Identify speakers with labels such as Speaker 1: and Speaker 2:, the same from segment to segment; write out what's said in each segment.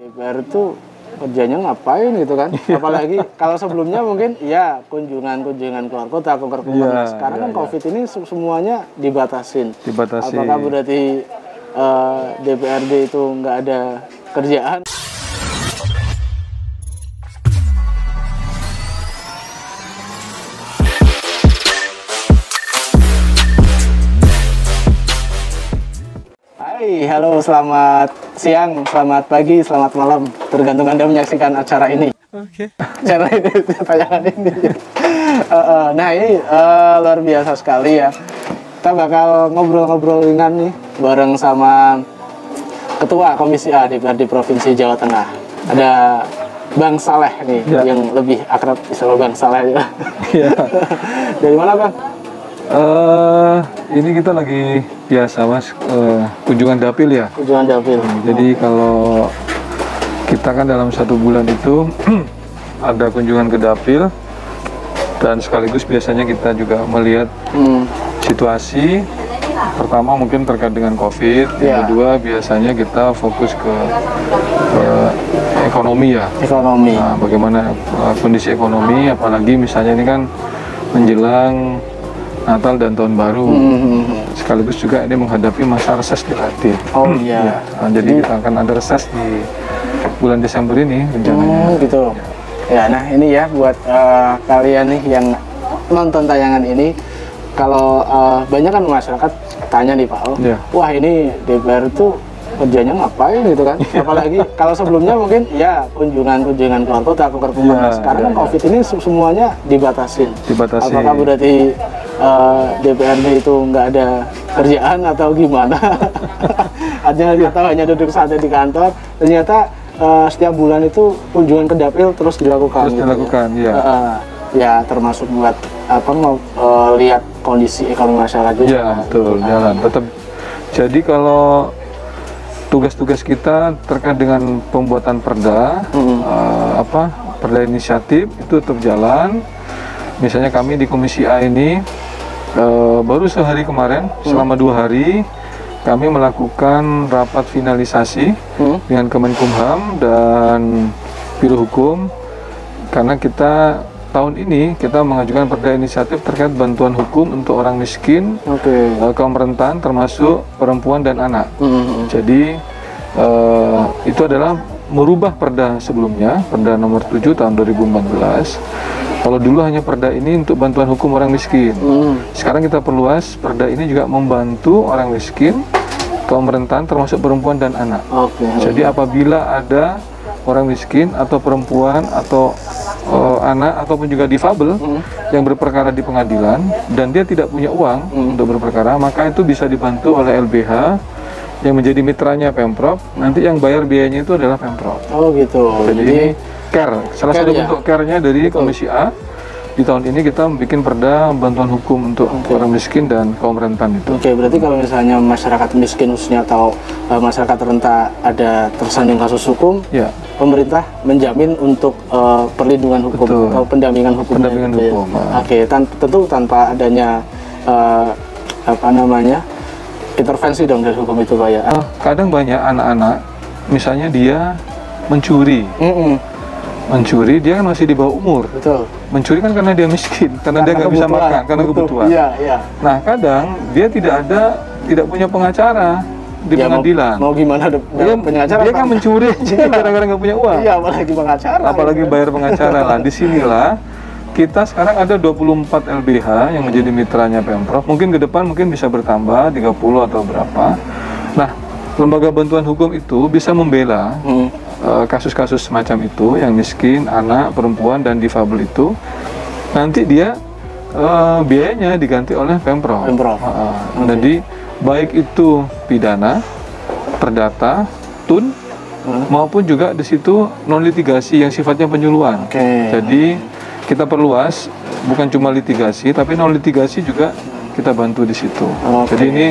Speaker 1: DPR itu kerjanya ngapain gitu kan? Apalagi kalau sebelumnya mungkin ya kunjungan keluar kota, keluar sekarang kan COVID ini semuanya dibatasin. Apakah berarti DPRD itu nggak ada kerjaan? Hai, halo, selamat siang, selamat pagi, selamat malam, tergantung Anda menyaksikan acara ini. Oke. Acara ini, tayangan ini. Nah ini luar biasa sekali ya. Kita bakal ngobrol-ngobrol ringan nih bareng sama Ketua Komisi A DPRD Provinsi Jawa Tengah. Ada Bang Saleh nih, yang lebih akrab disapa Bang Saleh ya. Dari mana Bang?
Speaker 2: Ini kita lagi biasa mas, kunjungan dapil ya.
Speaker 1: Kunjungan dapil.
Speaker 2: Jadi kalau kita kan dalam 1 bulan itu ada kunjungan ke dapil, dan sekaligus biasanya kita juga melihat situasi. Pertama mungkin terkait dengan COVID, yang kedua biasanya kita fokus ke ekonomi ya. Ekonomi. Nah, bagaimana kondisi ekonomi, apalagi misalnya ini kan menjelang Natal dan Tahun Baru, sekaligus juga ini menghadapi masa reses di Latin.
Speaker 1: Oh iya.
Speaker 2: Nah, jadi kita akan ada reses di bulan Desember ini rencananya.
Speaker 1: Gitu. Ya, nah ini ya buat kalian nih yang nonton tayangan ini, kalau banyak kan masyarakat tanya nih Pak, wah ini DPR itu kerjanya ngapain gitu kan? Apalagi kalau sebelumnya mungkin ya kunjungan keluar kota, sekarang kan COVID ini semuanya dibatasin. Apakah berarti DPRD itu nggak ada kerjaan atau gimana? Atau hanya duduk santai di kantor? Ternyata setiap bulan itu kunjungan ke dapil terus dilakukan. Ya termasuk buat lihat kondisi ekonomi masyarakat juga.
Speaker 2: Ya betul, jalan tetap. Jadi kalau tugas-tugas kita terkait dengan pembuatan perda, perda inisiatif itu tetap jalan. Misalnya kami di Komisi A ini baru sehari kemarin, selama 2 hari kami melakukan rapat finalisasi dengan Kemenkumham dan Biro Hukum, karena kita tahun ini kita mengajukan perda inisiatif terkait bantuan hukum untuk orang miskin, kaum rentan termasuk perempuan dan anak. Jadi itu adalah merubah perda sebelumnya, perda nomor 7 tahun 2014. Kalau dulu hanya perda ini untuk bantuan hukum orang miskin, sekarang kita perluas, perda ini juga membantu orang miskin, kaum rentan termasuk perempuan dan anak. Jadi apabila ada orang miskin atau perempuan atau anak ataupun juga difabel yang berperkara di pengadilan dan dia tidak punya uang untuk berperkara, maka itu bisa dibantu oleh LBH yang menjadi mitranya Pemprov. Nanti yang bayar biayanya itu adalah Pemprov. Oh gitu. Jadi care, salah satu bentuk care-nya dari Komisi A. Di tahun ini kita bikin perda bantuan hukum untuk orang miskin dan kaum rentan itu.
Speaker 1: Berarti kalau misalnya masyarakat miskin khususnya atau masyarakat rentan ada tersandung kasus hukum, pemerintah menjamin untuk perlindungan hukum atau pendampingan hukum. Tentu tanpa adanya intervensi dong dari hukum itu Pak ya.
Speaker 2: Kadang banyak anak-anak, misalnya dia mencuri. Mencuri, dia kan masih di bawah umur. Mencuri kan karena dia miskin, karena dia nggak bisa makan, karena kebutuhan. Nah kadang dia tidak punya pengacara di pengadilan. Mau gimana pengacara? Dia kan mencuri gara-gara nggak punya uang.
Speaker 1: Apalagi pengacara.
Speaker 2: Apalagi bayar pengacara lah. Disinilah kita sekarang ada 24 LBH yang menjadi mitranya Pemprov. Mungkin ke depan bisa bertambah 30 atau berapa. Nah, lembaga bantuan hukum itu bisa membela kasus-kasus semacam itu, yang miskin, anak, perempuan, dan difabel itu. Nanti dia biayanya diganti oleh Pemprov. Jadi baik itu pidana, perdata, tun, maupun juga di situ non litigasi yang sifatnya penyuluhan. Jadi kita perluas, bukan cuma litigasi, tapi non litigasi juga kita bantu di situ. Jadi ini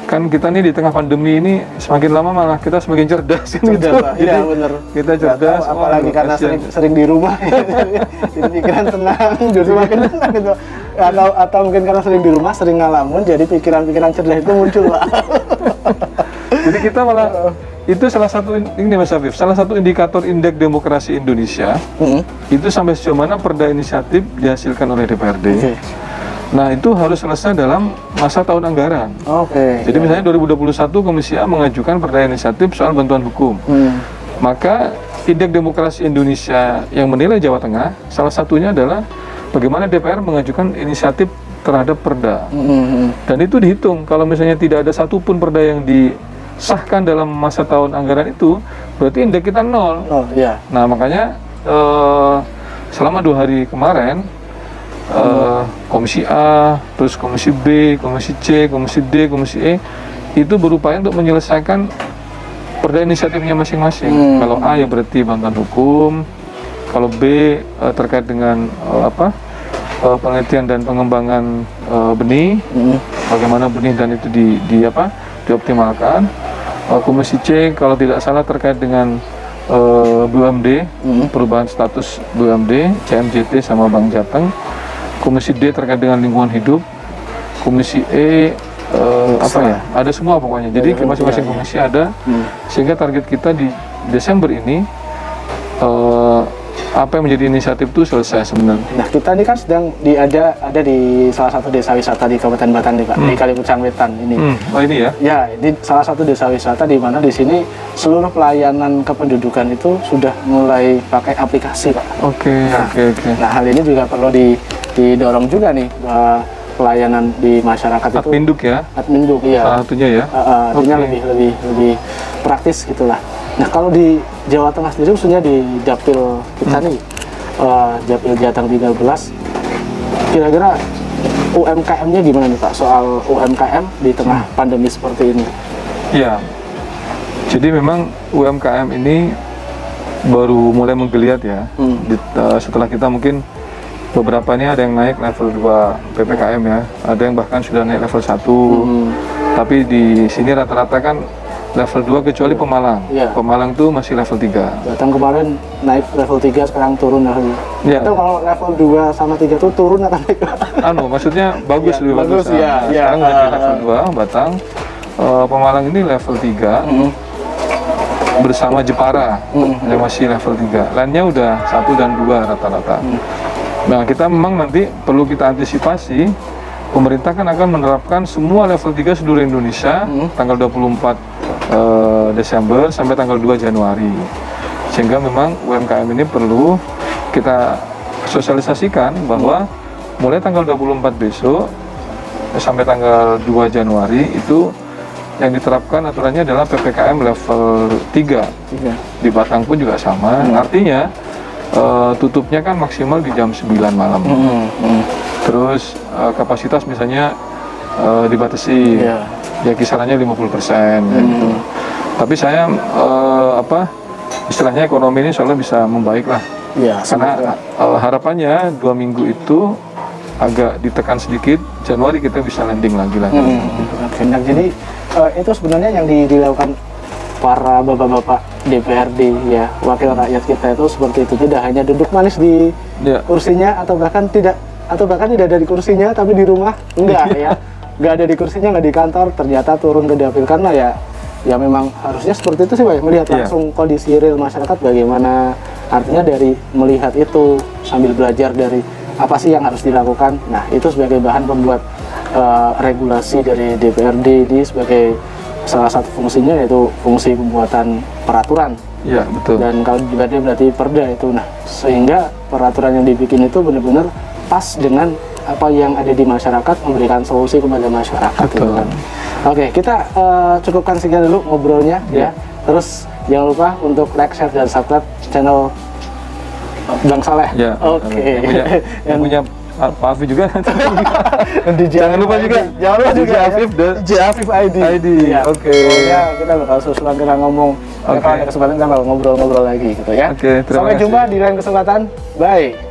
Speaker 2: kan kita nih di tengah pandemi ini semakin lama malah kita semakin cerdas.
Speaker 1: Iya benar.
Speaker 2: Kita cerdas,
Speaker 1: apalagi karena sering di rumah, jadi pikiran tenang, jadi makin tenang gitu. Atau mungkin karena sering di rumah, sering ngalamun, jadi pikiran-pikiran cerdas itu muncul Pak.
Speaker 2: Jadi kita malah itu salah satu ini Mas Afif, salah satu indikator indeks demokrasi Indonesia. Itu sampai sejauh mana perda inisiatif dihasilkan oleh DPRD. Nah, itu harus selesai dalam masa tahun anggaran. Jadi misalnya 2021 Komisi A mengajukan perda inisiatif soal bantuan hukum. Maka indeks demokrasi Indonesia yang menilai Jawa Tengah salah satunya adalah bagaimana DPR mengajukan inisiatif terhadap perda. Dan itu dihitung kalau misalnya tidak ada satupun perda yang disahkan dalam masa tahun anggaran itu, berarti indeks kita 0. Nah, makanya selama 2 hari kemarin Komisi A, terus Komisi B, Komisi C, Komisi D, Komisi E itu berupaya untuk menyelesaikan perda inisiatifnya masing-masing. Kalau A ya berarti bantuan hukum, kalau B terkait dengan penelitian dan pengembangan benih, bagaimana benih dan itu dioptimalkan. Komisi C kalau tidak salah terkait dengan BUMD, perubahan status BUMD, CMJT sama Bank Jateng. Komisi D terkait dengan lingkungan hidup. Komisi E ada semua pokoknya. Jadi masing-masing komisi ada, sehingga target kita di Desember ini apa yang menjadi inisiatif itu selesai sebenarnya.
Speaker 1: Nah, kita ini kan sedang ada di salah satu desa wisata di Kabupaten Batan nih Pak, di Kalipucang Wetan ini.
Speaker 2: Oh ini ya?
Speaker 1: Ya, ini salah satu desa wisata di mana di sini seluruh pelayanan kependudukan itu sudah mulai pakai aplikasi Pak. Nah, hal ini juga perlu didorong juga nih pelayanan di masyarakat itu.
Speaker 2: Adminduk ya?
Speaker 1: Adminduk, iya.
Speaker 2: Salah satunya ya?
Speaker 1: Artinya lebih praktis gitulah. Nah, kalau di Jawa Tengah sendiri, khususnya di Dapil kita nih, Dapil Jateng 13, kira-kira UMKM-nya gimana nih Pak, soal UMKM di tengah pandemi seperti ini?
Speaker 2: Ya, jadi memang UMKM ini baru mulai menggeliat ya, setelah kita mungkin beberapa ini ada yang naik level 2 PPKM ya, ada yang bahkan sudah naik level 1, tapi di sini rata-rata kan level 2 kecuali Pemalang. Pemalang tuh masih level 3.
Speaker 1: Datang kemarin naik level 3, sekarang turun level. Itu kalau level 2 sama 3 tuh turun atau naik?
Speaker 2: Maksudnya bagus, lebih bagus. Sekarang udah di level 2 Batang. Pemalang ini level 3 bersama Jepara yang masih level 3. Lainnya udah 1 dan 2 rata-rata. Nah, kita memang nanti perlu kita antisipasi. Pemerintah kan akan menerapkan semua level 3 seluruh Indonesia tanggal 24 Desember sampai tanggal 2 Januari. Sehingga memang UMKM ini perlu kita sosialisasikan bahwa mulai tanggal 24 besok sampai tanggal 2 Januari itu yang diterapkan aturannya adalah PPKM level 3. Di Batang pun juga sama. Artinya tutupnya kan maksimal di jam 9 malam. Terus kapasitas misalnya dibatasi, ya kisarannya 50% gitu. Tapi saya istilahnya ekonomi ini soalnya bisa membaik lah. Karena harapannya 2 minggu itu agak ditekan sedikit, Januari kita bisa landing lagi lah.
Speaker 1: Nah, jadi itu sebenarnya yang dilakukan para bapak-bapak DPRD ya, wakil rakyat kita itu seperti itu, tidak hanya duduk manis di kursinya atau bahkan tidak ada di kursinya tapi di rumah enggak ya, enggak ada di kursinya, enggak di kantor, ternyata turun ke dapil. Karena ya memang harusnya seperti itu sih Pak, melihat langsung kondisi real masyarakat bagaimana, artinya dari melihat itu sambil belajar dari apa sih yang harus dilakukan. Nah, itu sebagai bahan pembuat regulasi dari DPRD ini sebagai salah satu fungsinya yaitu fungsi pembuatan peraturan.
Speaker 2: Ya, betul.
Speaker 1: Dan kalau DPRD berarti perda itu. Nah, sehingga peraturan yang dibikin itu benar-benar pas dengan apa yang ada di masyarakat, memberikan solusi kepada masyarakat. Gitu kan. Oke, kita cukupkan sekian dulu ngobrolnya ya. Terus jangan lupa untuk like, share, dan subscribe channel Bang Saleh.
Speaker 2: Ya, yang punya Pak Afif juga. Jangan lupa juga Afif
Speaker 1: Afif ID. Ya. Pokoknya kita bakal susulan, kita ngomong. Kalau ada kesempatan kita bakal ngobrol-ngobrol lagi gitu ya. Sampai jumpa di lain kesempatan. Bye.